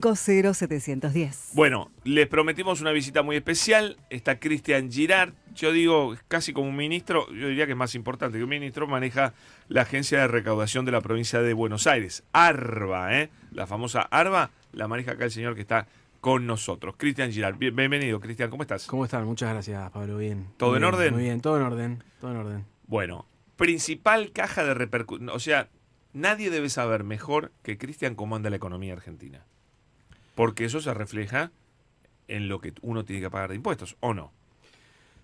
0710. Bueno, les prometimos una visita muy especial. Está Cristian Girard. Yo digo, casi como un ministro, yo diría que es más importante que un ministro, maneja la Agencia de Recaudación de la Provincia de Buenos Aires, ARBA, la famosa ARBA, la maneja acá el señor que está con nosotros. Cristian Girard, bienvenido, Cristian, ¿cómo estás? ¿Cómo están? Muchas gracias, Pablo. Bien. ¿Todo en bien, orden? Muy bien, todo en orden, todo en orden. Bueno, principal caja de repercusión, o sea, nadie debe saber mejor que Cristian cómo anda la economía argentina. Porque eso se refleja en lo que uno tiene que pagar de impuestos, ¿o no?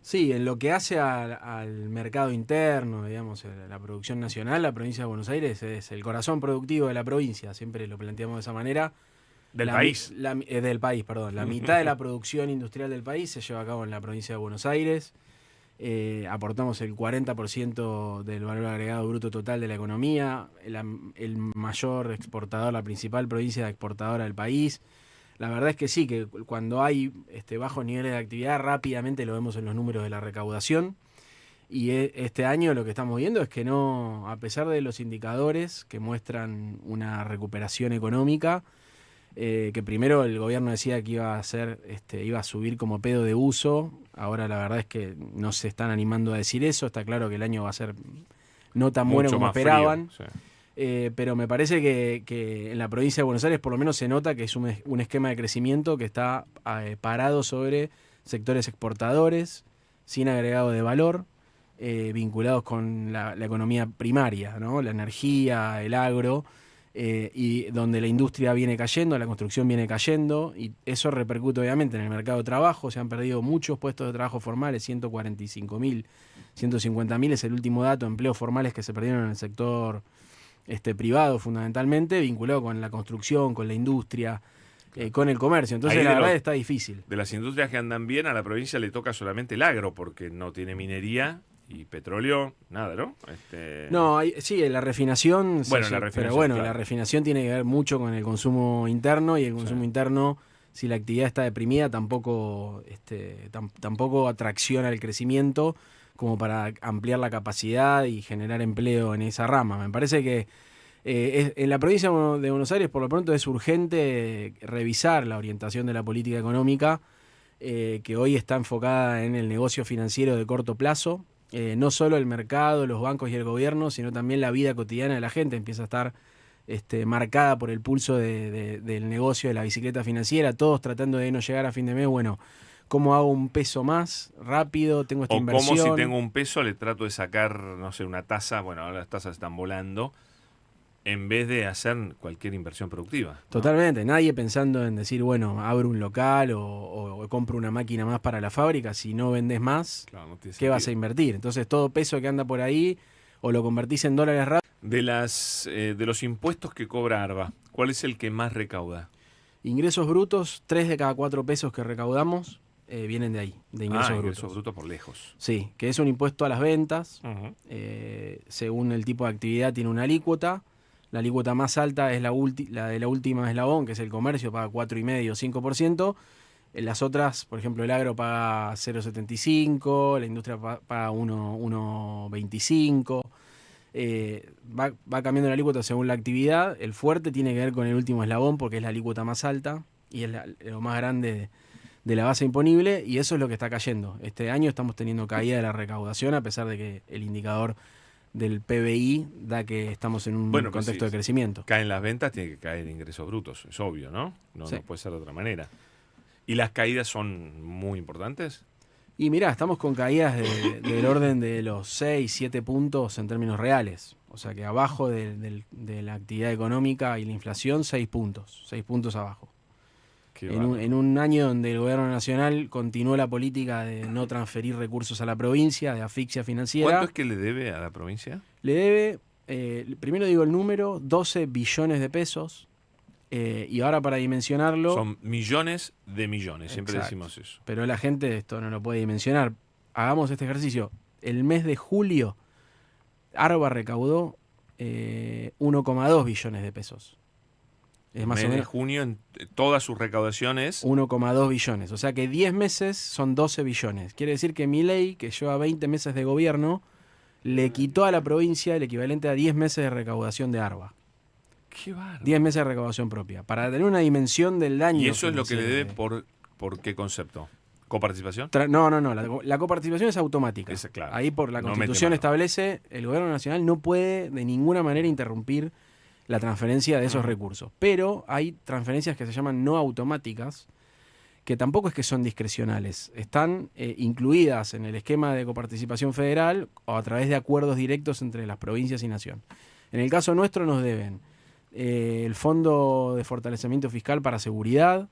Sí, en lo que hace al mercado interno, digamos, la producción nacional, la provincia de Buenos Aires es el corazón productivo de la provincia, siempre lo planteamos de esa manera. Del país. Del país, perdón. La mitad de la producción industrial del país se lleva a cabo en la provincia de Buenos Aires. Aportamos el 40% del valor agregado bruto total de la economía, el mayor exportador, la principal provincia exportadora del país. La verdad es que sí, que cuando hay bajos niveles de actividad rápidamente lo vemos en los números de la recaudación. Y este año lo que estamos viendo es que no, a pesar de los indicadores que muestran una recuperación económica, que primero el gobierno decía que iba a subir como pedo de uso. Ahora la verdad es que no se están animando a decir eso. Está claro que el año va a ser no tan bueno como esperaban. Frío, sí. Pero me parece que en la provincia de Buenos Aires por lo menos se nota que es un esquema de crecimiento que está parado sobre sectores exportadores, sin agregado de valor, vinculados con la economía primaria, ¿no? La energía, el agro. Y donde la industria viene cayendo, la construcción viene cayendo, y eso repercute obviamente en el mercado de trabajo. Se han perdido muchos puestos de trabajo formales, 145.000, 150.000 es el último dato, empleos formales que se perdieron en el sector privado fundamentalmente, vinculado con la construcción, con la industria, con el comercio. Entonces la verdad está difícil. De las industrias que andan bien, a la provincia le toca solamente el agro, porque no tiene minería y petróleo, nada, ¿no? No, sí, la refinación. Bueno, sí, la refinación, pero bueno, claro. La refinación tiene que ver mucho con el consumo interno, y el consumo interno, si la actividad está deprimida, tampoco atracciona el crecimiento como para ampliar la capacidad y generar empleo en esa rama. Me parece que en la provincia de Buenos Aires, por lo pronto, es urgente revisar la orientación de la política económica, que hoy está enfocada en el negocio financiero de corto plazo. No solo el mercado, los bancos y el gobierno, sino también la vida cotidiana de la gente empieza a estar marcada por el pulso del negocio de la bicicleta financiera, todos tratando de no llegar a fin de mes. Bueno, ¿cómo hago un peso más rápido? Tengo esta inversión. O como si tengo un peso le trato de sacar, no sé, una tasa, bueno, ahora las tasas están volando, en vez de hacer cualquier inversión productiva, ¿no? Totalmente, nadie pensando en decir, bueno, abro un local o compro una máquina más para la fábrica. Si no vendés más, Claro, no tiene ¿qué sentido. vas a invertir? Entonces todo peso que anda por ahí o lo convertís en dólares rápido. De los impuestos que cobra ARBA, ¿cuál es el que más recauda? Ingresos brutos, 3 de cada 4 pesos que recaudamos vienen de ahí, de ingresos brutos. Ingresos brutos por lejos. Sí, que es un impuesto a las ventas. Uh-huh. Según el tipo de actividad tiene una alícuota. La alícuota más alta es la de la última eslabón, que es el comercio, paga 4,5%, 5%. Las otras, por ejemplo, el agro paga 0,75%, la industria paga 1,25%. Va cambiando la alícuota según la actividad. El fuerte tiene que ver con el último eslabón, porque es la alícuota más alta y es lo más grande de la base imponible, y eso es lo que está cayendo. Este año estamos teniendo caída de la recaudación, a pesar de que el indicador del PBI da que estamos en un contexto de crecimiento. Caen las ventas, tiene que caer ingresos brutos, es obvio, ¿no? No puede ser de otra manera. ¿Y las caídas son muy importantes? Y mirá, estamos con caídas del orden de los 6, 7 puntos en términos reales. O sea que abajo de la actividad económica y la inflación, 6 puntos abajo. En un año donde el gobierno nacional continuó la política de no transferir recursos a la provincia, de asfixia financiera. ¿Cuánto es que le debe a la provincia? Le debe, primero digo el número, 12 billones de pesos. Y ahora, para dimensionarlo... Son millones de millones, siempre Exacto. decimos eso. Pero la gente esto no lo puede dimensionar. Hagamos este ejercicio. El mes de julio, ARBA recaudó 1,2 billones de pesos. Es más o menos. De junio, en todas sus recaudaciones. 1,2 billones. O sea que 10 meses son 12 billones. Quiere decir que Milei, que lleva 20 meses de gobierno, le quitó a la provincia el equivalente a 10 meses de recaudación de ARBA. Qué bárbaro. 10 meses de recaudación propia. Para tener una dimensión del daño. ¿Y eso es lo que le debe financiero. por qué concepto? ¿Coparticipación? No. La coparticipación es automática. Claro. Ahí por la No Constitución mete mano. establece, el gobierno nacional no puede de ninguna manera interrumpir la transferencia de esos recursos. Pero hay transferencias que se llaman no automáticas, que tampoco es que son discrecionales. Están incluidas en el esquema de coparticipación federal o a través de acuerdos directos entre las provincias y nación. En el caso nuestro nos deben el Fondo de Fortalecimiento Fiscal para Seguridad,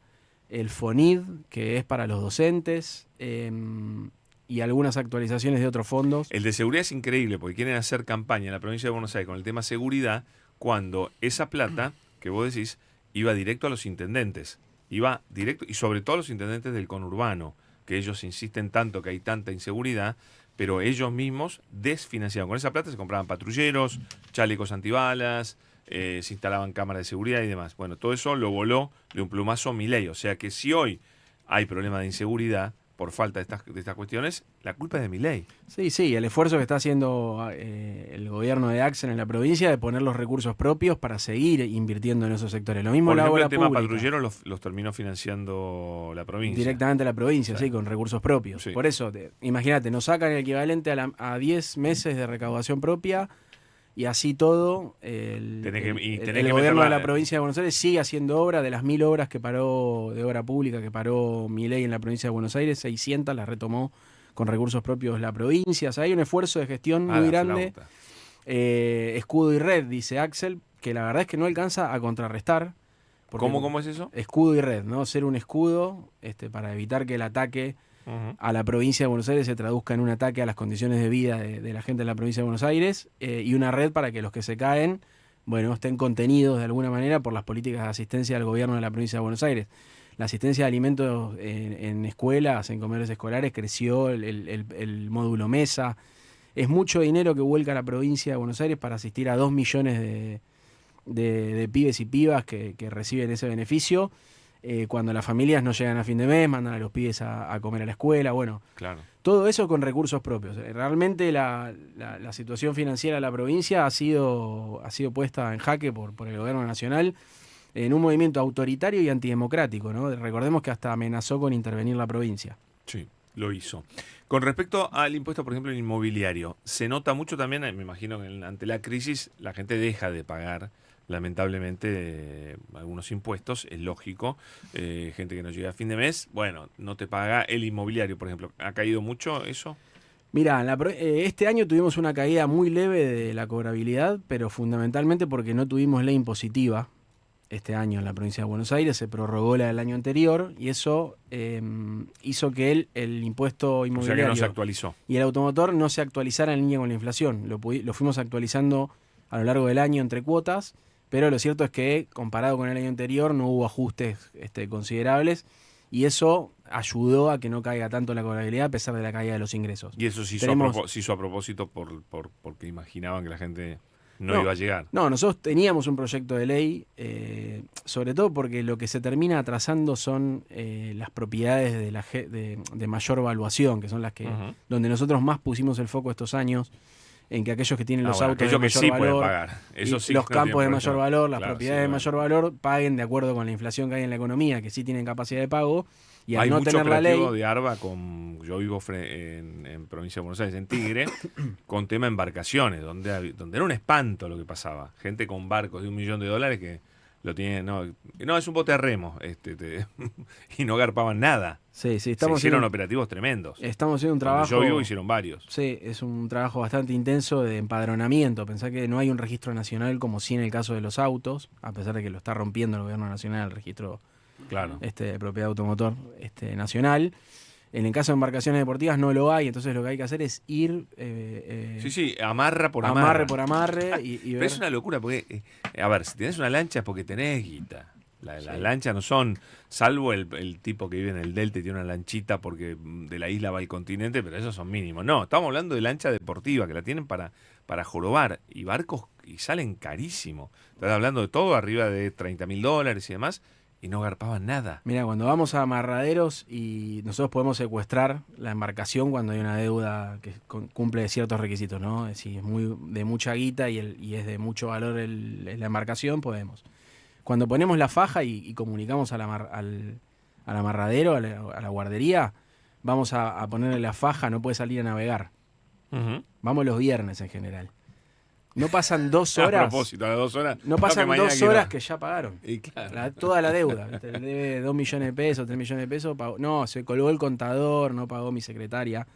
el FONID, que es para los docentes, y algunas actualizaciones de otros fondos. El de seguridad es increíble porque quieren hacer campaña en la provincia de Buenos Aires con el tema seguridad cuando esa plata que vos decís iba directo a los intendentes. Iba directo, y sobre todo a los intendentes del conurbano, que ellos insisten tanto que hay tanta inseguridad, pero ellos mismos desfinanciaban. Con esa plata se compraban patrulleros, chalecos antibalas, se instalaban cámaras de seguridad y demás. Bueno, todo eso lo voló de un plumazo Milei. O sea que si hoy hay problemas de inseguridad por falta de estas cuestiones, la culpa es de Milei. Sí, el esfuerzo que está haciendo el gobierno de Axel en la provincia de poner los recursos propios para seguir invirtiendo en esos sectores. Lo mismo Por la ejemplo, obra el tema pública. patrulleros los terminó financiando la provincia. Directamente a la provincia, sí, con recursos propios. Sí. Por eso, imagínate, nos sacan el equivalente a 10 meses de recaudación propia y así todo, el gobierno de la provincia de Buenos Aires sigue haciendo obra. De las 1000 obras que paró, de obra pública que paró Milei en la provincia de Buenos Aires, 600 las retomó con recursos propios la provincia. O sea, hay un esfuerzo de gestión muy grande. Escudo y red, dice Axel, que la verdad es que no alcanza a contrarrestar. ¿Cómo es eso? Escudo y red, ¿no? Ser un escudo para evitar que el ataque a la provincia de Buenos Aires se traduzca en un ataque a las condiciones de vida de la gente de la provincia de Buenos Aires, y una red para que los que se caen, estén contenidos de alguna manera por las políticas de asistencia del gobierno de la provincia de Buenos Aires. La asistencia de alimentos en escuelas, en comedores escolares, creció, el módulo mesa. Es mucho dinero que vuelca a la provincia de Buenos Aires para asistir a 2 millones de pibes y pibas que reciben ese beneficio. Cuando las familias no llegan a fin de mes, mandan a los pibes a comer a la escuela, Claro. Todo eso con recursos propios. Realmente la situación financiera de la provincia ha sido puesta en jaque por el gobierno nacional en un movimiento autoritario y antidemocrático, ¿no? Recordemos que hasta amenazó con intervenir la provincia. Sí, lo hizo. Con respecto al impuesto, por ejemplo, en inmobiliario, se nota mucho también, me imagino que ante la crisis la gente deja de pagar lamentablemente algunos impuestos, es lógico, gente que no llega a fin de mes, no te paga el inmobiliario, por ejemplo. ¿Ha caído mucho eso? Mira, este año tuvimos una caída muy leve de la cobrabilidad, pero fundamentalmente porque no tuvimos ley impositiva este año en la provincia de Buenos Aires, se prorrogó la del año anterior y eso hizo que el impuesto inmobiliario, o sea que no se actualizó, y el automotor no se actualizara en línea con la inflación. Lo fuimos actualizando a lo largo del año entre cuotas, pero lo cierto es que comparado con el año anterior no hubo ajustes considerables y eso ayudó a que no caiga tanto la cobrabilidad a pesar de la caída de los ingresos. Y eso se hizo a propósito porque imaginaban que la gente no iba a llegar. No, nosotros teníamos un proyecto de ley, sobre todo porque lo que se termina atrasando son las propiedades de mayor valuación, que son las que donde nosotros más pusimos el foco estos años, en que aquellos que tienen los autos de mayor valor, pagar. Eso sí, los campos de mayor valor, las propiedades de mayor valor, valor, paguen de acuerdo con la inflación que hay en la economía, que sí tienen capacidad de pago, y al hay no mucho tener la ley... de ARBA yo vivo en provincia de Buenos Aires, en Tigre, con tema embarcaciones, donde era un espanto lo que pasaba. Gente con barcos de $1 millón que lo tienen, no, es un bote a remo, y no garpaban nada. Sí, se hicieron operativos tremendos. Estamos haciendo un trabajo... Donde yo vivo hicieron varios. Sí, es un trabajo bastante intenso de empadronamiento. Pensá que no hay un registro nacional como sí en el caso de los autos, a pesar de que lo está rompiendo el gobierno nacional, el registro de propiedad automotor nacional. En el caso de embarcaciones deportivas no lo hay, entonces lo que hay que hacer es ir... amarre por amarre. y Pero ver... es una locura, porque, a ver, si tenés una lancha es porque tenés guita. Las lanchas no son, salvo el tipo que vive en el delta y tiene una lanchita porque de la isla va al continente, pero esos son mínimos. No, estamos hablando de lancha deportiva, que la tienen para jorobar, y barcos y salen carísimo. Estás hablando de todo arriba de $30.000 y demás, y no garpaban nada. Mira, cuando vamos a amarraderos y nosotros podemos secuestrar la embarcación cuando hay una deuda que cumple ciertos requisitos, ¿no? Si es muy de mucha guita y es de mucho valor la embarcación, podemos. Cuando ponemos la faja y comunicamos al amarradero, a la guardería, vamos a ponerle la faja, no puede salir a navegar. Vamos los viernes en general. No pasan 2 horas. A propósito, a las 2 horas. No pasan 2 horas que ya pagaron. Y claro. Toda la deuda. Le debe 2 millones de pesos, 3 millones de pesos. Pagó. No, se colgó el contador, no pagó mi secretaria.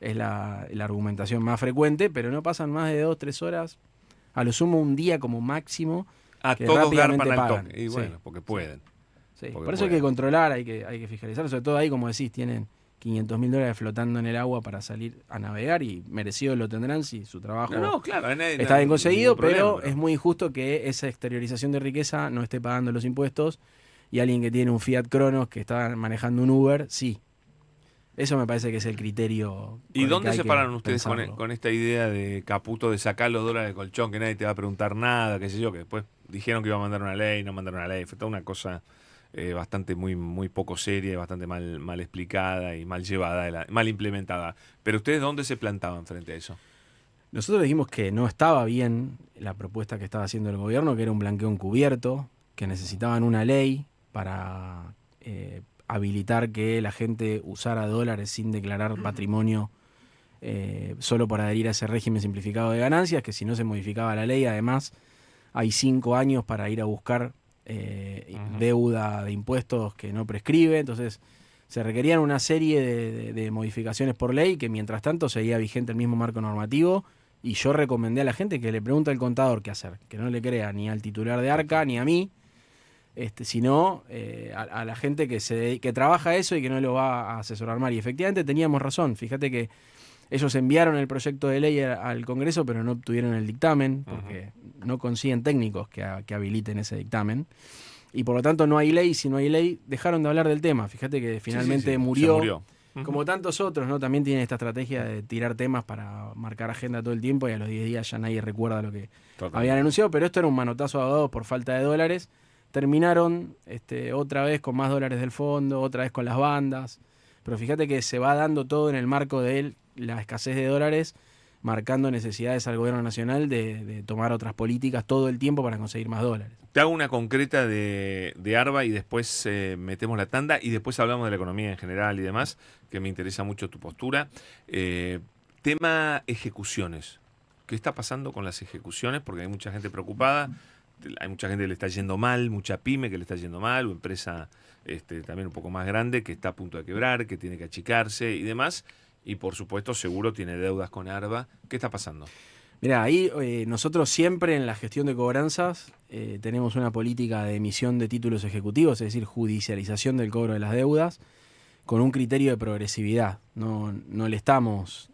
Es la argumentación más frecuente, pero no pasan más de 2, 3 horas. A lo sumo un día como máximo. A que todos rápidamente garpan al pagan. toque. Y bueno, porque pueden. Sí. Porque Por eso hay que controlar, hay que fiscalizar. Sobre todo ahí, como decís, tienen $500.000 flotando en el agua para salir a navegar y merecido lo tendrán si su trabajo claro, está bien conseguido, problema, pero es muy injusto que esa exteriorización de riqueza no esté pagando los impuestos y alguien que tiene un Fiat Cronos que está manejando un Uber, sí. Eso me parece que es el criterio. ¿Y dónde se paran ustedes pensarlo. con esta idea de Caputo de sacar los dólares del colchón, que nadie te va a preguntar nada, qué sé yo, que después dijeron que iba a mandar una ley, no mandaron una ley, fue toda una cosa bastante muy poco seria, bastante mal explicada y mal llevada, mal implementada. Pero ustedes, ¿dónde se plantaban frente a eso? Nosotros dijimos que no estaba bien la propuesta que estaba haciendo el gobierno, que era un blanqueo encubierto, que necesitaban una ley para habilitar que la gente usara dólares sin declarar patrimonio solo por adherir a ese régimen simplificado de ganancias, que si no se modificaba la ley, además hay 5 años para ir a buscar deuda de impuestos que no prescribe. Entonces se requerían una serie de modificaciones por ley que mientras tanto seguía vigente el mismo marco normativo, y yo recomendé a la gente que le pregunte al contador qué hacer, que no le crea ni al titular de Arca ni a mí, sino a la gente que trabaja eso y que no lo va a asesorar mal. Y efectivamente teníamos razón. Fíjate que ellos enviaron el proyecto de ley al Congreso, pero no obtuvieron el dictamen, porque no consiguen técnicos que habiliten ese dictamen. Y por lo tanto no hay ley. Si no hay ley, dejaron de hablar del tema. Fíjate que finalmente murió. Como tantos otros, ¿no? También tienen esta estrategia de tirar temas para marcar agenda todo el tiempo y a los 10 días ya nadie recuerda lo que habían anunciado. Pero esto era un manotazo de abogados por falta de dólares. Terminaron otra vez con más dólares del fondo, otra vez con las bandas. Pero fíjate que se va dando todo en el marco de la escasez de dólares, marcando necesidades al gobierno nacional de tomar otras políticas todo el tiempo para conseguir más dólares. Te hago una concreta de ARBA y después metemos la tanda y después hablamos de la economía en general y demás, que me interesa mucho tu postura. Tema ejecuciones. ¿Qué está pasando con las ejecuciones? Porque hay mucha gente preocupada, hay mucha gente que le está yendo mal, mucha pyme que le está yendo mal, o empresa también un poco más grande que está a punto de quebrar, que tiene que achicarse y demás. Y por supuesto seguro tiene deudas con ARBA. ¿Qué está pasando? Mirá, ahí nosotros siempre en la gestión de cobranzas tenemos una política de emisión de títulos ejecutivos, es decir, judicialización del cobro de las deudas, con un criterio de progresividad. No le estamos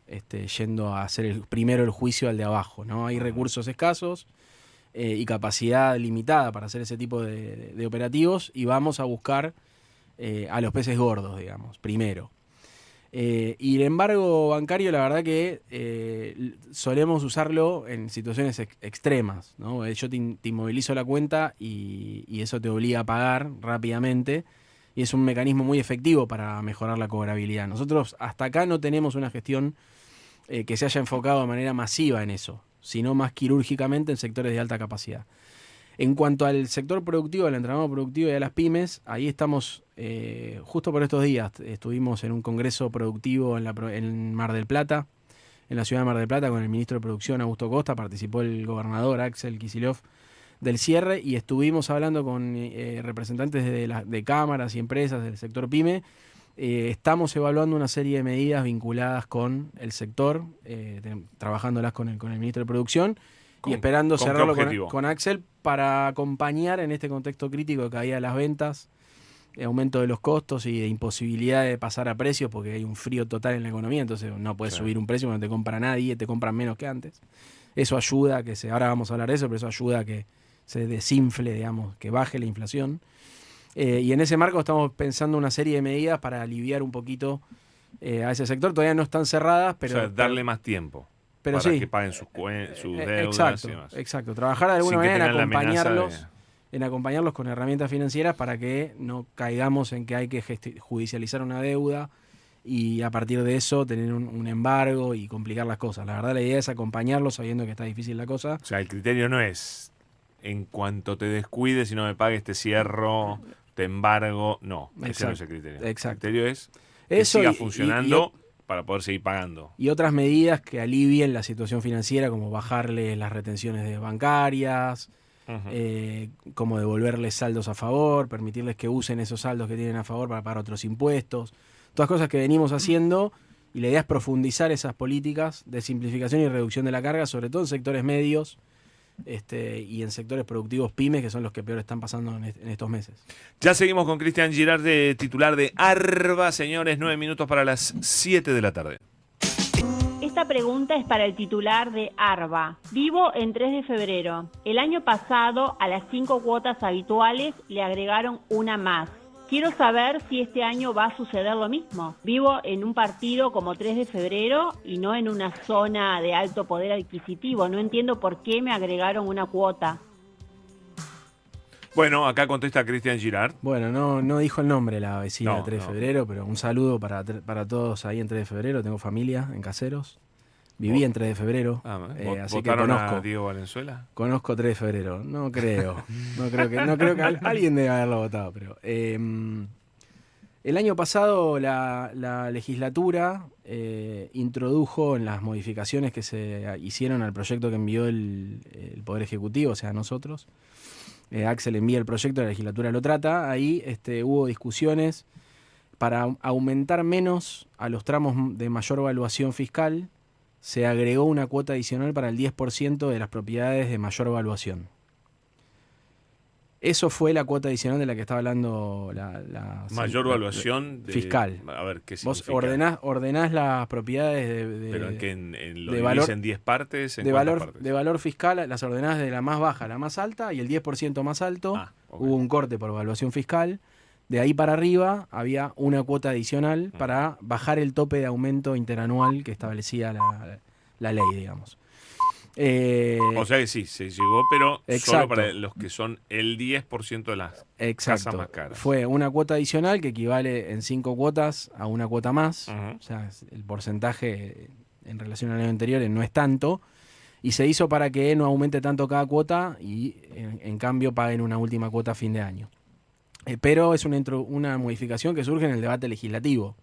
yendo a hacer primero el juicio al de abajo, ¿no? Hay recursos escasos y capacidad limitada para hacer ese tipo de operativos, y vamos a buscar a los peces gordos, digamos, primero. Y el embargo bancario, la verdad que solemos usarlo en situaciones extremas, ¿no? Yo te inmovilizo la cuenta y eso te obliga a pagar rápidamente, y es un mecanismo muy efectivo para mejorar la cobrabilidad. Nosotros hasta acá no tenemos una gestión que se haya enfocado de manera masiva en eso, sino más quirúrgicamente en sectores de alta capacidad. En cuanto al sector productivo, al entramado productivo y a las pymes, ahí estamos, justo por estos días, estuvimos en un congreso productivo en Mar del Plata, en la ciudad de Mar del Plata, con el ministro de Producción, Augusto Costa, participó el gobernador Axel Kicillof del cierre, y estuvimos hablando con representantes de cámaras y empresas del sector pyme. Estamos evaluando una serie de medidas vinculadas con el sector, trabajándolas con el ministro de Producción, y esperando cerrarlo con Axel para acompañar en este contexto crítico de caída de las ventas, aumento de los costos y de imposibilidad de pasar a precios, porque hay un frío total en la economía. Entonces no puedes subir un precio cuando te compra nadie, te compran menos que antes. Eso ayuda a que ahora vamos a hablar de eso, pero eso ayuda a que se desinfle, digamos, que baje la inflación. Y en ese marco estamos pensando una serie de medidas para aliviar un poquito a ese sector. Todavía no están cerradas, pero... O sea, darle más tiempo. Para que paguen sus deudas exacto, y demás. Exacto, trabajar de alguna manera en acompañarlos en acompañarlos con herramientas financieras para que no caigamos en que hay que judicializar una deuda y a partir de eso tener un embargo y complicar las cosas. La verdad, la idea es acompañarlos sabiendo que está difícil la cosa. O sea, el criterio no es en cuanto te descuides y no me pagues te cierro, te embargo. No, ese no es el criterio. Exacto. El criterio es que Eso siga funcionando para poder seguir pagando. Y otras medidas que alivien la situación financiera, como bajarle las retenciones bancarias, como devolverles saldos a favor, permitirles que usen esos saldos que tienen a favor para pagar otros impuestos. Todas cosas que venimos haciendo, y la idea es profundizar esas políticas de simplificación y reducción de la carga, sobre todo en sectores medios y en sectores productivos pymes, que son los que peor están pasando en estos meses. Ya seguimos con Cristian Girard, titular de ARBA. Señores, 9 minutos para las 7 de la tarde. Esta pregunta es para el titular de ARBA. Vivo en 3 de febrero. El año pasado, a las 5 cuotas habituales, le agregaron una más. Quiero saber si este año va a suceder lo mismo. Vivo en un partido como 3 de febrero y no en una zona de alto poder adquisitivo. No entiendo por qué me agregaron una cuota. Bueno, acá contesta Cristian Girard. Bueno, no dijo el nombre la vecina de 3 de no. febrero, pero un saludo para todos ahí en 3 de febrero. Tengo familia en Caseros. Viví en 3 de febrero, así que ¿Votaron conozco. a Diego Valenzuela? Conozco 3 de febrero. No creo. No creo que alguien debe haberlo votado, pero el año pasado la legislatura introdujo en las modificaciones que se hicieron al proyecto que envió el Poder Ejecutivo, o sea, nosotros. Axel envía el proyecto, la legislatura lo trata. Ahí hubo discusiones para aumentar menos a los tramos de mayor evaluación fiscal. Se agregó una cuota adicional para el 10% de las propiedades de mayor evaluación. Eso fue la cuota adicional de la que estaba hablando la mayor evaluación fiscal. A ver, ¿qué significa? Vos ordenás las propiedades ¿Pero en qué? ¿Lo de dividís valor, en 10 partes? ¿En de cuántas valor, partes? de valor fiscal, las ordenás de la más baja a la más alta y el 10% más alto. Okay. Hubo un corte por evaluación fiscal. De ahí para arriba había una cuota adicional para bajar el tope de aumento interanual que establecía la ley, digamos. O sea que sí, se llegó, pero exacto. Solo para los que son el 10% de las casas más caras. Fue una cuota adicional que equivale en 5 cuotas a una cuota más. O sea, el porcentaje en relación al año anterior no es tanto. Y se hizo para que no aumente tanto cada cuota y en cambio paguen una última cuota a fin de año. Pero es una modificación que surge en el debate legislativo.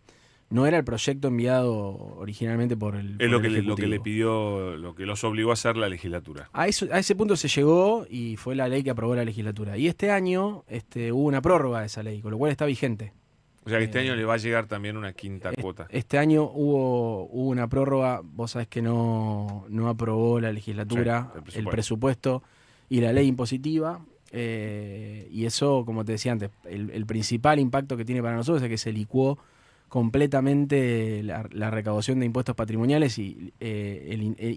No era el proyecto enviado originalmente por el Es lo que Ejecutivo. le pidió, lo que los obligó a hacer la legislatura. A ese punto se llegó y fue la ley que aprobó la legislatura. Y este año hubo una prórroga de esa ley, con lo cual está vigente. O sea que este año le va a llegar también una quinta cuota. Este año hubo una prórroga. Vos sabés que no aprobó la legislatura el presupuesto y la ley impositiva. Y eso, como te decía antes, el principal impacto que tiene para nosotros es que se licuó completamente la recaudación de impuestos patrimoniales y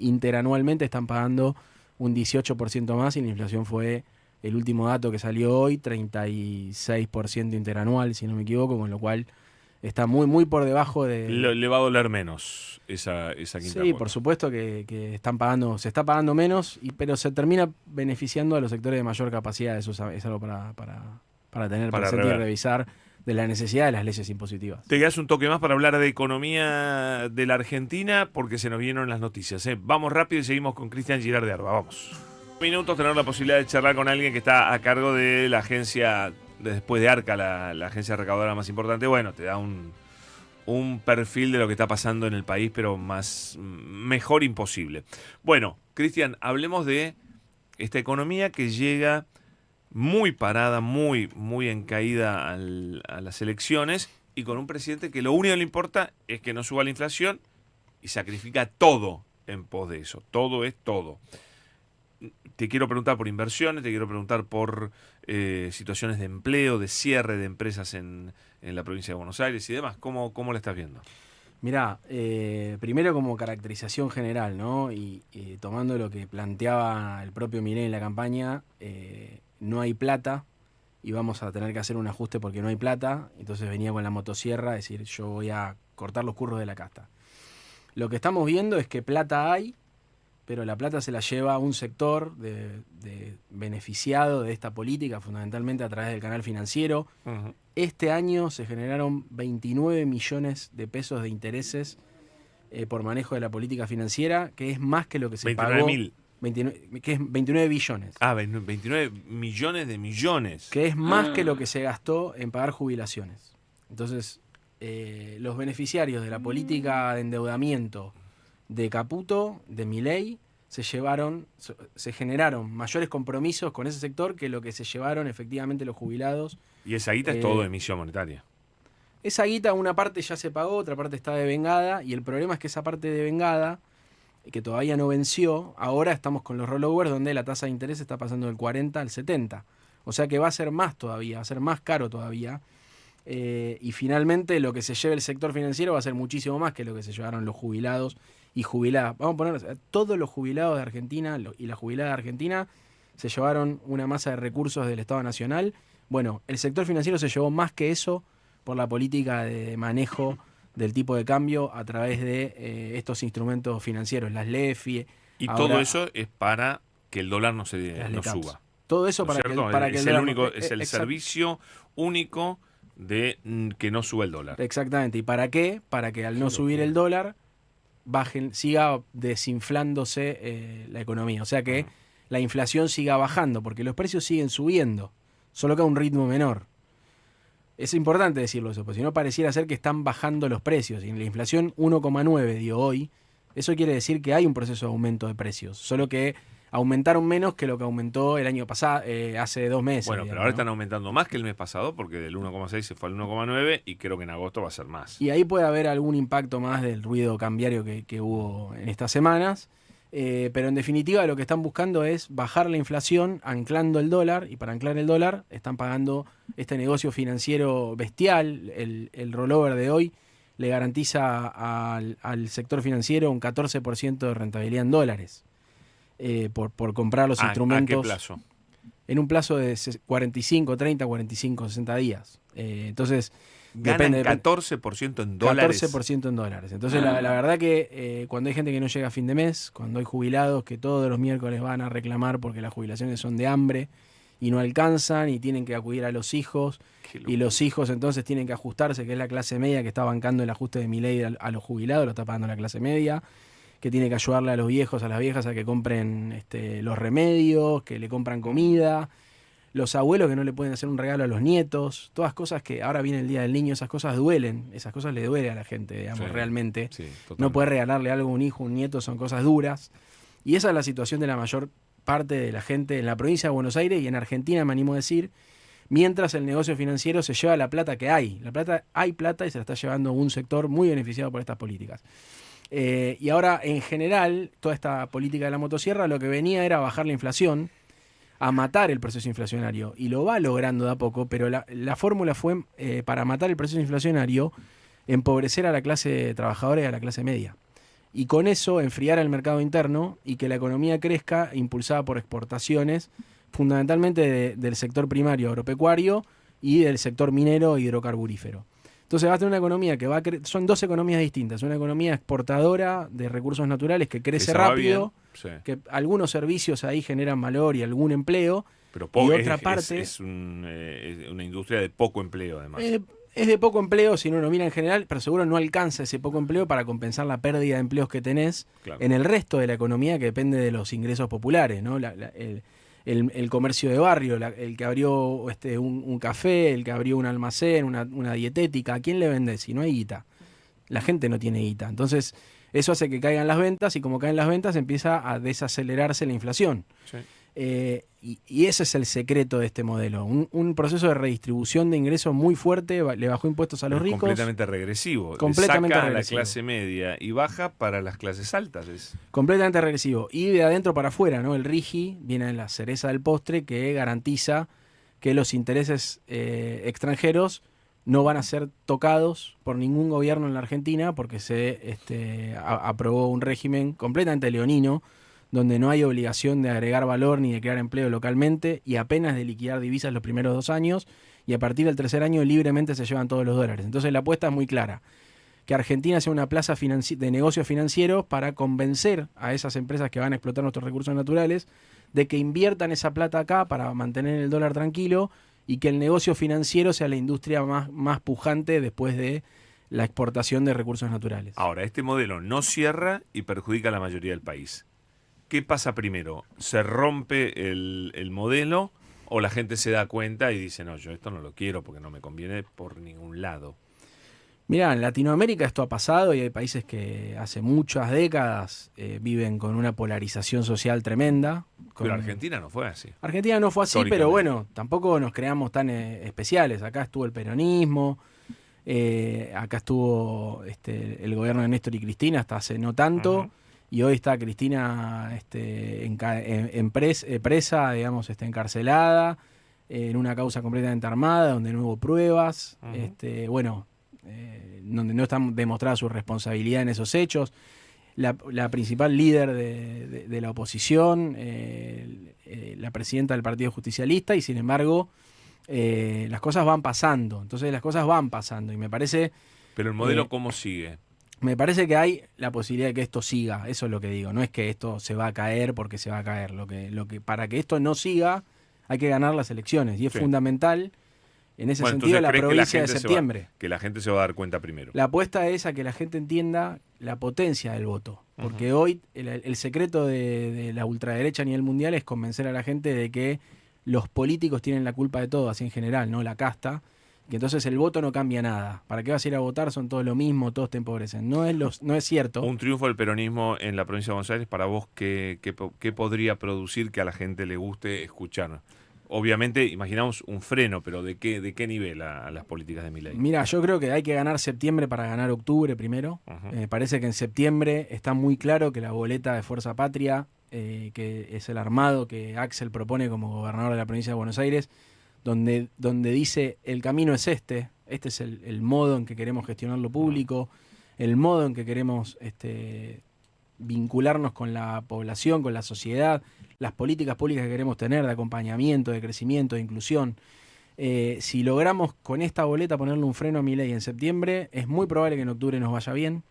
interanualmente están pagando un 18% más y la inflación fue, el último dato que salió hoy, 36% interanual, si no me equivoco, con lo cual está muy, muy por debajo de... Le va a doler menos esa quinta Sí, cuota. por supuesto que se está pagando menos, pero se termina beneficiando a los sectores de mayor capacidad. Eso es algo para tener presente y revisar de la necesidad de las leyes impositivas. Te quedas un toque más para hablar de economía de la Argentina porque se nos vienen las noticias. Vamos rápido y seguimos con Cristian Girard de ARBA. Vamos. Minutos, tener la posibilidad de charlar con alguien que está a cargo de la agencia, después de ARCA, la agencia recaudadora más importante. Bueno, te da un perfil de lo que está pasando en el país, pero mejor imposible. Bueno, Cristian, hablemos de esta economía que llega muy parada, muy, muy en caída a las elecciones y con un presidente que lo único que le importa es que no suba la inflación y sacrifica todo en pos de eso. Todo es todo. Te quiero preguntar por inversiones, te quiero preguntar por situaciones de empleo, de cierre de empresas en la provincia de Buenos Aires y demás. ¿Cómo la estás viendo? Mirá, primero como caracterización general, ¿no? Y tomando lo que planteaba el propio Milei en la campaña, no hay plata y vamos a tener que hacer un ajuste porque no hay plata. Entonces venía con la motosierra a decir, yo voy a cortar los curros de la casta. Lo que estamos viendo es que plata hay, pero la plata se la lleva un sector de beneficiado de esta política, fundamentalmente a través del canal financiero. Ujú. Este año se generaron 29 millones de pesos de intereses por manejo de la política financiera, que es más que lo que se 29 pagó. mil. 29, que es 29 billones. 29 millones de millones. Que es más que lo que se gastó en pagar jubilaciones. Entonces, los beneficiarios de la política de endeudamiento de Caputo, de Milei, se generaron mayores compromisos con ese sector que lo que se llevaron efectivamente los jubilados. Y esa guita es todo emisión monetaria. Esa guita, una parte ya se pagó, otra parte está devengada, y el problema es que esa parte devengada, que todavía no venció, ahora estamos con los rollovers donde la tasa de interés está pasando del 40 al 70. O sea que va a ser más todavía, va a ser más caro todavía. Y finalmente lo que se lleve el sector financiero va a ser muchísimo más que lo que se llevaron los jubilados y jubiladas. Vamos a poner, todos los jubilados de Argentina y la jubilada de Argentina se llevaron una masa de recursos del Estado Nacional. Bueno, el sector financiero se llevó más que eso por la política de manejo del tipo de cambio a través de estos instrumentos financieros, las LEFI. Y ahora, todo eso es para que el dólar no suba. Todo eso ¿No es para cierto? que Es el el dólar único, es el exacto. servicio único de que no suba el dólar. Exactamente. ¿Y para qué? Para que al no subir el dólar siga desinflándose la economía. O sea que la inflación siga bajando, porque los precios siguen subiendo, solo que a un ritmo menor. Es importante decirlo eso, porque si no pareciera ser que están bajando los precios. Y en la inflación 1,9 dio hoy, eso quiere decir que hay un proceso de aumento de precios, solo que aumentaron menos que lo que aumentó el año pasado, hace 2 meses. Bueno, digamos, pero ahora ¿no? están aumentando más que el mes pasado, porque del 1,6 se fue al 1,9 y creo que en agosto va a ser más. Y ahí puede haber algún impacto más del ruido cambiario que hubo en estas semanas. Pero en definitiva lo que están buscando es bajar la inflación anclando el dólar, y para anclar el dólar están pagando este negocio financiero bestial. El rollover de hoy le garantiza al sector financiero un 14% de rentabilidad en dólares por comprar los instrumentos. ¿A qué plazo? En un plazo de 45, 30, 45, 60 días. Entonces Ganan depende 14% en dólares. 14% en dólares. Entonces, la verdad que cuando hay gente que no llega a fin de mes, cuando hay jubilados que todos los miércoles van a reclamar porque las jubilaciones son de hambre y no alcanzan y tienen que acudir a los hijos, y los hijos entonces tienen que ajustarse, que es la clase media que está bancando el ajuste de Milei a los jubilados, lo está pagando la clase media, que tiene que ayudarle a los viejos, a las viejas a que compren los remedios, que le compran comida. Los abuelos que no le pueden hacer un regalo a los nietos, todas cosas que ahora viene el Día del Niño, esas cosas duelen, esas cosas le duele a la gente, digamos, realmente. Sí, no poder regalarle algo a un hijo, un nieto, son cosas duras. Y esa es la situación de la mayor parte de la gente en la provincia de Buenos Aires y en Argentina, me animo a decir, mientras el negocio financiero se lleva la plata que hay. Hay plata y se la está llevando un sector muy beneficiado por estas políticas. Y ahora, en general, toda esta política de la motosierra lo que venía era bajar la inflación, a matar el proceso inflacionario, y lo va logrando de a poco, pero la fórmula fue para matar el proceso inflacionario, empobrecer a la clase trabajadora y a la clase media, y con eso enfriar el mercado interno y que la economía crezca impulsada por exportaciones, fundamentalmente del sector primario agropecuario y del sector minero hidrocarburífero. Entonces va a tener una economía que son dos economías distintas, una economía exportadora de recursos naturales que crece rápido, sí, que algunos servicios ahí generan valor y algún empleo, pero y otra parte es una industria de poco empleo además. Es de poco empleo si uno lo mira en general, pero seguro no alcanza ese poco empleo para compensar la pérdida de empleos que tenés en el resto de la economía, que depende de los ingresos populares, ¿no? El comercio de barrio, el que abrió un café, el que abrió un almacén, una dietética, ¿a quién le vendés si no hay guita? La gente no tiene guita. Entonces, eso hace que caigan las ventas, y como caen las ventas empieza a desacelerarse la inflación. Sí. Y ese es el secreto de este modelo. Un proceso de redistribución de ingresos muy fuerte, le bajó impuestos a los ricos. Completamente regresivo. Completamente saca regresivo. A la clase media y baja para las clases altas. Completamente regresivo. Y de adentro para afuera, ¿no? El RIGI viene en la cereza del postre, que garantiza que los intereses extranjeros no van a ser tocados por ningún gobierno en la Argentina, porque se aprobó un régimen completamente leonino, donde no hay obligación de agregar valor ni de crear empleo localmente, y apenas de liquidar divisas los primeros 2 años, y a partir del tercer año libremente se llevan todos los dólares. Entonces la apuesta es muy clara. que Argentina sea una plaza de negocios financieros para convencer a esas empresas que van a explotar nuestros recursos naturales de que inviertan esa plata acá para mantener el dólar tranquilo y que el negocio financiero sea la industria más pujante después de la exportación de recursos naturales. Ahora, este modelo no cierra y perjudica a la mayoría del país. ¿Qué pasa primero? ¿Se rompe el modelo o la gente se da cuenta y dice, no, yo esto no lo quiero porque no me conviene por ningún lado? Mirá, en Latinoamérica esto ha pasado y hay países que hace muchas décadas viven con una polarización social tremenda. Pero Argentina no fue así. Argentina no fue así, pero bueno, tampoco nos creamos tan especiales. Acá estuvo el peronismo, acá estuvo el gobierno de Néstor y Cristina hasta hace no tanto, y hoy está Cristina presa, digamos, encarcelada, en una causa completamente armada, donde no hubo pruebas, donde no está demostrada su responsabilidad en esos hechos. La principal líder de la oposición, la presidenta del Partido Justicialista, y sin embargo las cosas van pasando. Entonces las cosas van pasando y me parece... Pero el modelo, ¿cómo sigue? Me parece que hay la posibilidad de que esto siga, eso es lo que digo. No es que esto se va a caer porque se va a caer. Lo que para que esto no siga hay que ganar las elecciones y es fundamental. En ese sentido, la provincia de septiembre. Que la gente se va a dar cuenta primero. La apuesta es a que la gente entienda la potencia del voto. Porque hoy el secreto de la ultraderecha a nivel mundial es convencer a la gente de que los políticos tienen la culpa de todo, así en general, no la casta. Que entonces el voto no cambia nada. ¿Para qué vas a ir a votar? Son todos lo mismo, todos te empobrecen. No es cierto. Un triunfo del peronismo en la provincia de Buenos Aires, para vos, ¿qué podría producir que a la gente le guste escuchar? Obviamente, imaginamos un freno, pero ¿de qué nivel a las políticas de Milei? Mira, yo creo que hay que ganar septiembre para ganar octubre primero. Me parece que en septiembre está muy claro que la boleta de Fuerza Patria, que es el armado que Axel propone como gobernador de la provincia de Buenos Aires, donde dice el camino es este es el modo en que queremos gestionar lo público, el modo en que queremos vincularnos con la población, con la sociedad, las políticas públicas que queremos tener de acompañamiento, de crecimiento, de inclusión. Si logramos con esta boleta ponerle un freno a Milei en septiembre, es muy probable que en octubre nos vaya bien.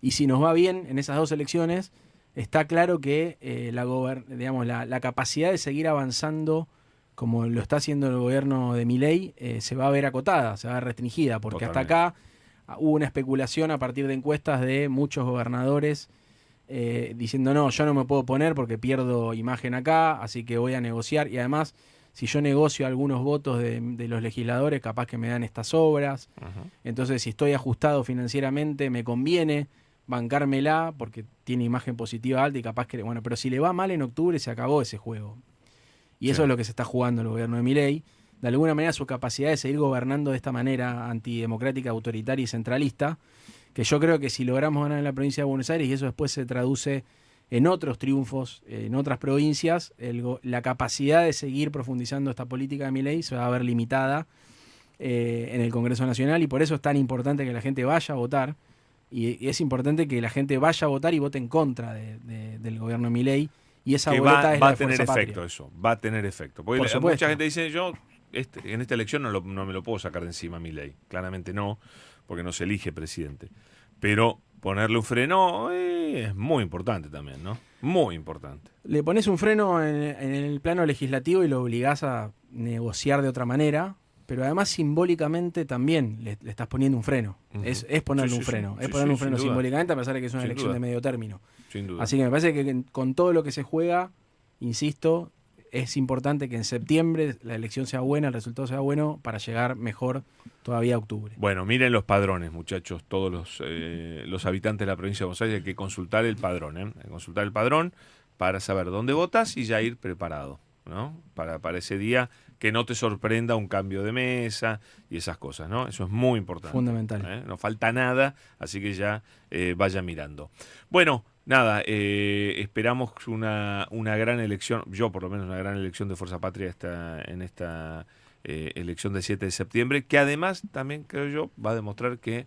Y si nos va bien en esas dos elecciones, está claro que la capacidad de seguir avanzando como lo está haciendo el gobierno de Milei se va a ver acotada, se va a ver restringida, porque Totalmente. hasta acá hubo una especulación a partir de encuestas de muchos gobernadores diciendo no, yo no me puedo poner porque pierdo imagen acá, así que voy a negociar, y además si yo negocio algunos votos de los legisladores, capaz que me dan estas obras, entonces si estoy ajustado financieramente me conviene bancármela porque tiene imagen positiva alta y capaz que, bueno, pero si le va mal en octubre se acabó ese juego. Y eso es lo que se está jugando el gobierno de Milei. De alguna manera su capacidad de seguir gobernando de esta manera antidemocrática, autoritaria y centralista, que yo creo que si logramos ganar en la provincia de Buenos Aires y eso después se traduce en otros triunfos, en otras provincias, la capacidad de seguir profundizando esta política de Milei se va a ver limitada en el Congreso Nacional, y por eso es tan importante que la gente vaya a votar, y es importante que la gente vaya a votar y vote en contra del gobierno de Milei. Y esa boleta es va la a de tener Fuerza efecto Patria. eso, va a tener efecto. Porque Por supuesto. mucha gente dice, yo en esta elección no me lo puedo sacar de encima a Milei. Claramente no, porque no se elige presidente. Pero ponerle un freno es muy importante también, ¿no? Muy importante. Le pones un freno en el plano legislativo y lo obligás a negociar de otra manera, pero además simbólicamente también le estás poniendo un freno. Es ponerle un freno. Es ponerle un freno simbólicamente, a pesar de que es una elección de medio término. Sin duda. Así que me parece que con todo lo que se juega, insisto, es importante que en septiembre la elección sea buena, el resultado sea bueno, para llegar mejor todavía a octubre. Bueno, miren los padrones, muchachos, todos los habitantes de la provincia de Buenos Aires, hay que consultar el padrón, Hay que consultar el padrón para saber dónde votas y ya ir preparado, ¿no? Para ese día, que no te sorprenda un cambio de mesa y esas cosas, ¿no? Eso es muy importante. Fundamental. No falta nada, así que ya vaya mirando. Bueno, nada, esperamos una gran elección, yo por lo menos una gran elección de Fuerza Patria en esta elección del 7 de septiembre, que además también, creo yo, va a demostrar que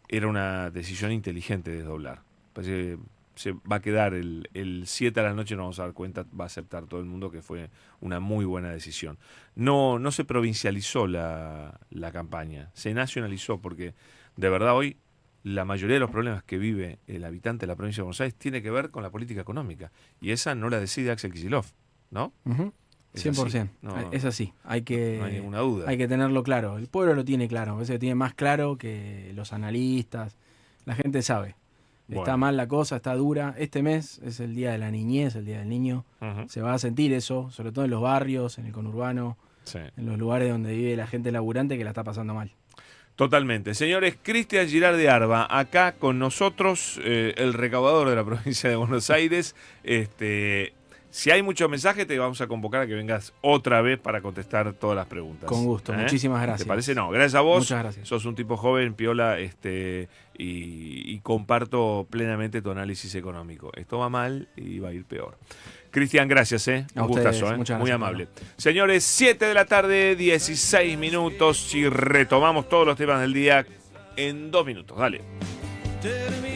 era una decisión inteligente de desdoblar. Parece que se va a quedar el 7 a la noche, nos vamos a dar cuenta, va a aceptar todo el mundo que fue una muy buena decisión. No se provincializó la campaña, se nacionalizó, porque de verdad hoy la mayoría de los problemas que vive el habitante de la provincia de Buenos Aires tiene que ver con la política económica. Y esa no la decide Axel Kicillof, ¿no? 100%. Es así. No hay ninguna duda. Hay que tenerlo claro. El pueblo lo tiene claro. A veces lo tiene más claro que los analistas. La gente sabe. Bueno. Está mal la cosa, está dura. Este mes es el Día de la Niñez, el Día del Niño. Se va a sentir eso, sobre todo en los barrios, en el conurbano, en los lugares donde vive la gente laburante que la está pasando mal. Totalmente. Señores, Cristian Girard de Arba, acá con nosotros, el recaudador de la provincia de Buenos Aires. Si hay muchos mensajes, te vamos a convocar a que vengas otra vez para contestar todas las preguntas. Con gusto, muchísimas gracias. ¿Te parece? No, gracias a vos. Muchas gracias. Sos un tipo joven, piola, y comparto plenamente tu análisis económico. Esto va mal y va a ir peor. Cristian, gracias, un gustazo, muchas gracias, muy amable. Señores, 7 de la tarde, 16 minutos, y retomamos todos los temas del día en 2 minutos. Dale.